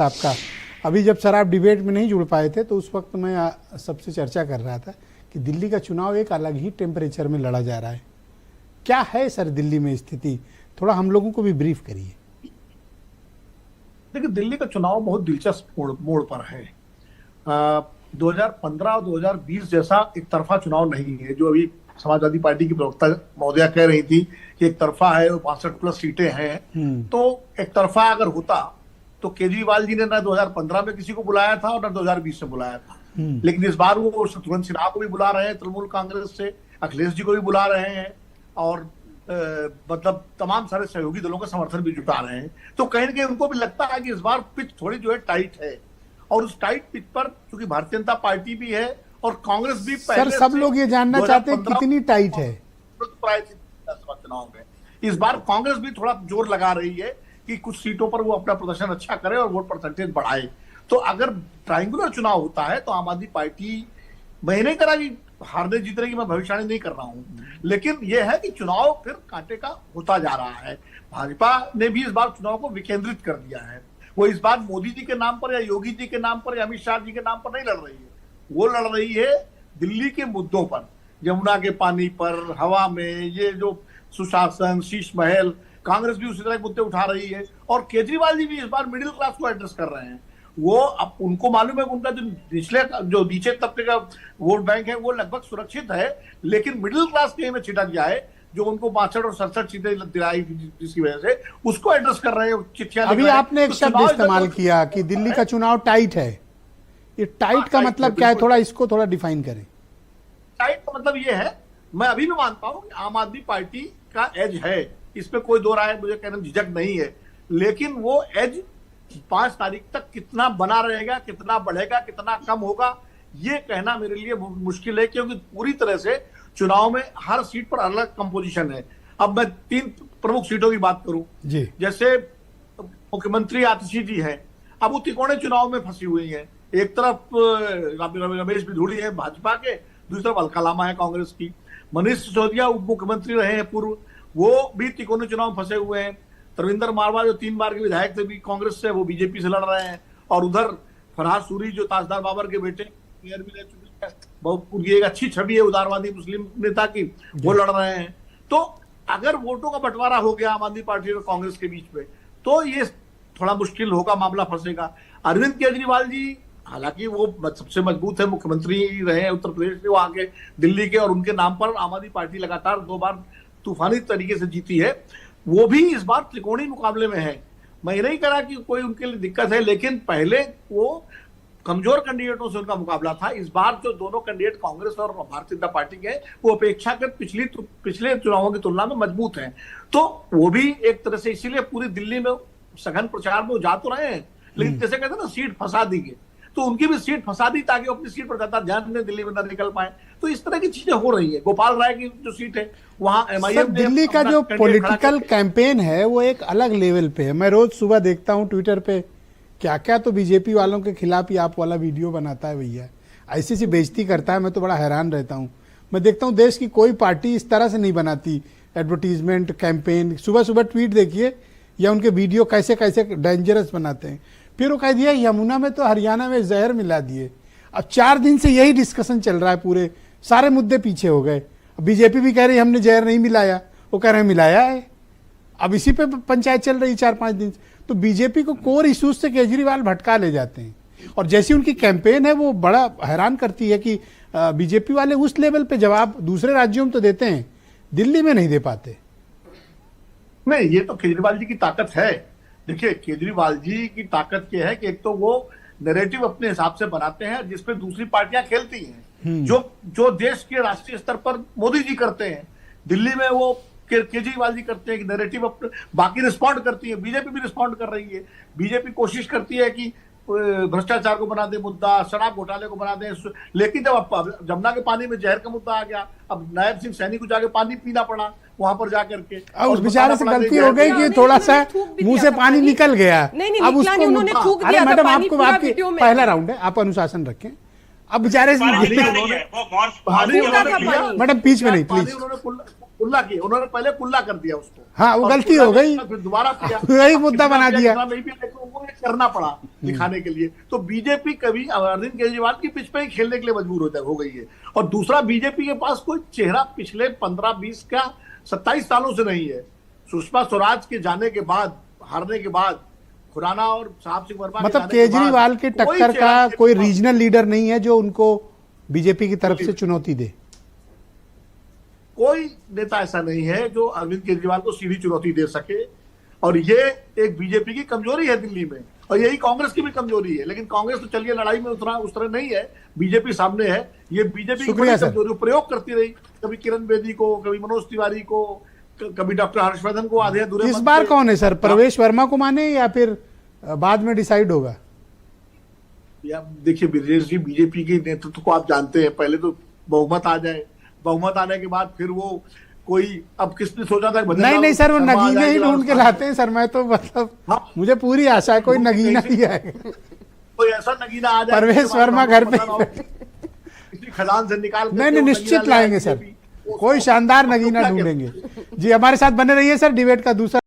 आपका अभी जब सर आप डिबेट में नहीं जुड़ पाए थे तो उस वक्त मैं सबसे चर्चा कर रहा था कि दिल्ली का चुनाव एक अलग ही टेम्परेचर में लड़ा जा रहा है। क्या है सर दिल्ली में स्थिति, थोड़ा हम लोगों को भी ब्रीफ करिए। देखिए, दिल्ली का चुनाव बहुत दिलचस्प मोड़ पर है। 2015 और 2020 जैसा एक तरफा चुनाव नहीं है जो अभी समाजवादी पार्टी की प्रवक्ता महोदया कह रही थी कि एक तरफा है, 62+ सीटें हैं। तो एक तरफा अगर होता तो केजरीवाल जी ने ना 2015 में किसी को बुलाया था और ना 2020 में बुलाया था। लेकिन इस बार वो शत्रुघ्न सिन्हा को भी बुला रहे हैं तृणमूल कांग्रेस से, अखिलेश जी को भी बुला रहे हैं और मतलब तमाम सारे सहयोगी दलों का समर्थन भी जुटा रहे हैं। तो कहीं ना कहीं उनको भी लगता है कि इस बार पिच थोड़ी जो है टाइट है, और उस टाइट पिच पर क्योंकि भारतीय जनता पार्टी भी है और कांग्रेस भी सर सब लोग ये जानना चाहते हैं कितनी टाइट है चुनाव में। इस बार कांग्रेस भी थोड़ा जोर लगा रही है कि कुछ सीटों पर वो अपना प्रदर्शन अच्छा करे और वोट परसेंटेज बढ़ाए। तो अगर ट्रायंगुलर चुनाव होता है तो आम आदमी पार्टी, मैं नहीं करा कि हारने जीतने की मैं भविष्यवाणी नहीं कर रहा हूं, लेकिन यह है कि चुनाव फिर कांटे का होता जा रहा है। भाजपा ने भी इस बार चुनाव को विकेंद्रित कर दिया है। वो इस बार मोदी जी के नाम पर या योगी जी के नाम पर या अमित शाह जी के नाम पर नहीं लड़ रही है, वो लड़ रही है दिल्ली के मुद्दों पर, यमुना के पानी पर, हवा में, ये जो सुशासन, शीश महल, कांग्रेस भी उसी तरह के मुद्दे उठा रही है। और केजरीवाल जी भी इस बार मिडिल क्लास को एड्रेस कर रहे हैं। वो अब उनको मालूम है कि उनका जो नीचे तबके का वोट बैंक है वो लगभग सुरक्षित है, लेकिन मिडिल क्लास कहीं में छिटक जाए जो उनको 62 और 67 सीटें दिलाई जिसकी वजह से उसको एड्रेस कर रहे हैं, चिट्ठियां। अभी आपने एक शब्द इस्तेमाल किया कि दिल्ली का चुनाव टाइट है। ये टाइट का मतलब क्या है, थोड़ा इसको थोड़ा डिफाइन करें। टाइट का मतलब ये है, मैं अभी भी मानता हूं कि आम आदमी पार्टी का एज है, इसमें कोई दो राय मुझे कहने में झिझक नहीं है, लेकिन वो एज 5 तारीख तक कितना बना रहेगा, कितना बढ़ेगा, कितना कम होगा, ये कहना मेरे लिए मुश्किल है, क्योंकि पूरी तरह से चुनाव में हर सीट पर अलग कंपोजिशन है। अब मैं 3 प्रमुख सीटों की बात करूं, जैसे मुख्यमंत्री आतिशी जी हैं, अब वो तिकोने चुनाव में फंसी हुई हैं। एक तरफ रमेश बिधूड़ी है भाजपा के, दूसरी तरफ अलका लामा है कांग्रेस की। मनीष सिसोदिया उप मुख्यमंत्री रहे हैं पूर्व, वो भी तिकोने चुनाव में फंसे हुए हैं। तरविंदर मारवा जो 3 बार के विधायक थे भी कांग्रेस से, वो बीजेपी से लड़ रहे हैं। और उधर फरहाद सूरी जो ताजदार बाबर के बेटे मेयर भी रह चुके हैं, बहुत एक अच्छी छवि है उदारवादी मुस्लिम नेता की, वो लड़ रहे हैं। तो अगर वोटों का बंटवारा हो गया आम आदमी पार्टी और कांग्रेस के बीच में तो ये थोड़ा मुश्किल होगा, मामला फंसेगा। अरविंद केजरीवाल जी हालांकि वो सबसे मजबूत है, मुख्यमंत्री रहे हैं उत्तर प्रदेश से, वो आके दिल्ली के, और उनके नाम पर आम आदमी पार्टी लगातार 2 बार तूफानी तरीके से जीती है। वो भी इस बार त्रिकोणीय मुकाबले में है। मैं ये नहीं कह रहा कि कोई उनके लिए दिक्कत है, लेकिन पहले वो कमजोर कैंडिडेटों से उनका मुकाबला था। इस बार जो दोनों कैंडिडेट कांग्रेस और भारतीय जनता पार्टी के हैं वो अपेक्षाकृत पिछले चुनावों की तुलना में मजबूत हैं। तो वो भी एक तरह से इसीलिए पूरी दिल्ली में सघन प्रचार में जा तो रहे हैं, लेकिन जैसे कहते हैं ना, सीट फंसा दी गई, तो उनकी भी सीट फंसा दी ताकि वो अपनी सीट पर ज्यादा ध्यान दें, दिल्ली में ना निकल पाए। तो इस तरह की चीजें हो रही है। गोपाल राय की जो सीट है वहां एमआईएम, दिल्ली का जो पॉलिटिकल कैंपेन है वो एक अलग लेवल पे है। मैं रोज सुबह देखता हूं ट्विटर पे क्या क्या तो बीजेपी वालों के खिलाफ ही आप वाला वीडियो बनाता है भैया, ऐसी सी बेइज्जती करता है। मैं तो बड़ा हैरान रहता हूं। मैं देखता हूं देश की कोई पार्टी इस तरह से नहीं बनाती एडवर्टीजमेंट कैंपेन। सुबह सुबह ट्वीट देखिए या उनके वीडियो कैसे कैसे डेंजरस बनाते हैं। फिर वो कह दिया यमुना में तो हरियाणा में जहर मिला दिए। अब 4 दिन से यही डिस्कशन चल रहा है, पूरे सारे मुद्दे पीछे हो गए। बीजेपी भी कह रही हमने जहर नहीं मिलाया, वो कह रहे हैं मिलाया है। अब इसी पे पंचायत चल रही 4-5 दिन से। तो बीजेपी को कोर इश्यूज से केजरीवाल भटका ले जाते हैं, और जैसी उनकी कैंपेन है वो बड़ा हैरान करती है कि बीजेपी वाले उस लेवल पे जवाब दूसरे राज्यों में तो देते हैं, दिल्ली में नहीं दे पाते। नहीं, ये तो केजरीवाल जी की ताकत है। देखिए, केजरीवाल जी की ताकत ये है कि एक तो वो नैरेटिव अपने हिसाब से बनाते हैं जिसपे दूसरी पार्टियां खेलती हैं। जो देश के राष्ट्रीय स्तर पर मोदी जी करते हैं, दिल्ली में वो केजरीवाल जी करते हैं कि नैरेटिव बाकी रिस्पॉन्ड करती है। बीजेपी भी रिस्पॉन्ड कर रही है। बीजेपी कोशिश करती है कि भ्रष्टाचार को बना दे मुद्दा, शराब घोटाले को बना दे, लेकिन जब जमुना के पानी में जहर का मुद्दा आ गया, अब नायब सिंह सैनी को जाके पानी पीना पड़ा वहां पर जाकर के, उस बेचारे से गलती हो गई कि थोड़ा सा मुंह से पानी निकल गया। अब उसको मैडम आपको आपकी पहला राउंड है, आप अनुशासन रखें। अब बेचारे से पानी गिर- दिया नहीं है, वो मार्च पानी उन्होंने उन्होंने लिया। पानी- मैडम बीच में नहीं पानी प्लीज। उन्होंने कुल्ला किया, उन्होंने पहले कुल्ला कर दिया उसको। हाँ, वो और गलती कुल्ला हो गई। फिर दोबारा किया, वही मुद्दा बना दिया। कितना नहीं भी, लेकिन वो ये करना पड़ा दिखाने के लिए। तो बीजेपी कभी अरविंद केजरीवाल की पिच पे ही खेलने के लिए मजबूर हो गई है। और दूसरा, बीजेपी के पास कोई चेहरा पिछले 15-20 क्या 27 सालों से नहीं है। सुषमा स्वराज के जाने के बाद, हारने के बाद, खुराना और साहब सिंह वर्मा के मतलब जाने के बाद केजरीवाल के कोई टक्कर चेहरा का नहीं कोई है। रीजनल लीडर नहीं है जो उनको बीजेपी की तरफ से चुनौती दे। कोई नेता ऐसा नहीं है जो अरविंद केजरीवाल को सीधी चुनौती दे सके। और ये एक बीजेपी की कमजोरी है दिल्ली में, और यही कांग्रेस की भी कमजोरी है। लेकिन कांग्रेस तो चलिए लड़ाई में उतना उस तरह नहीं है, बीजेपी सामने है। ये बीजेपी की शुक्रिया बड़ी सर। कमजोरी प्रयोग करती रही, कभी किरण बेदी को, कभी मनोज तिवारी को, कभी डॉक्टर हर्षवर्धन को आधे अधूरे इस मत बार पे- कौन है सर, प्रवेश वर्मा को माने या फिर बाद में डिसाइड होगा? या देखिए ब्रिजेश जी, बीजेपी के नेतृत्व को आप जानते हैं, पहले तो बहुमत आ जाए, बहुमत आने के बाद फिर वो कोई, अब किसने सोचा था नहीं नहीं सर, वो नगीने ही ढूंढ के लाते हैं सर। मैं तो मतलब हाँ। मुझे पूरी आशा है कोई नगीना ही आएगा। कोई ऐसा नगीना आ जाए, परवेश जिसके बाद वर्मा हमको घर पे पता ना हो, किसी खजान से निकाल करके नहीं नहीं, वो निश्चित नगीना ले लाएंगे आए सर, बीजेपी। कोई शानदार नगीना क्या कहते हैं? ढूंढेंगे। जी हमारे साथ बने रहिए सर, डिबेट का दूसरा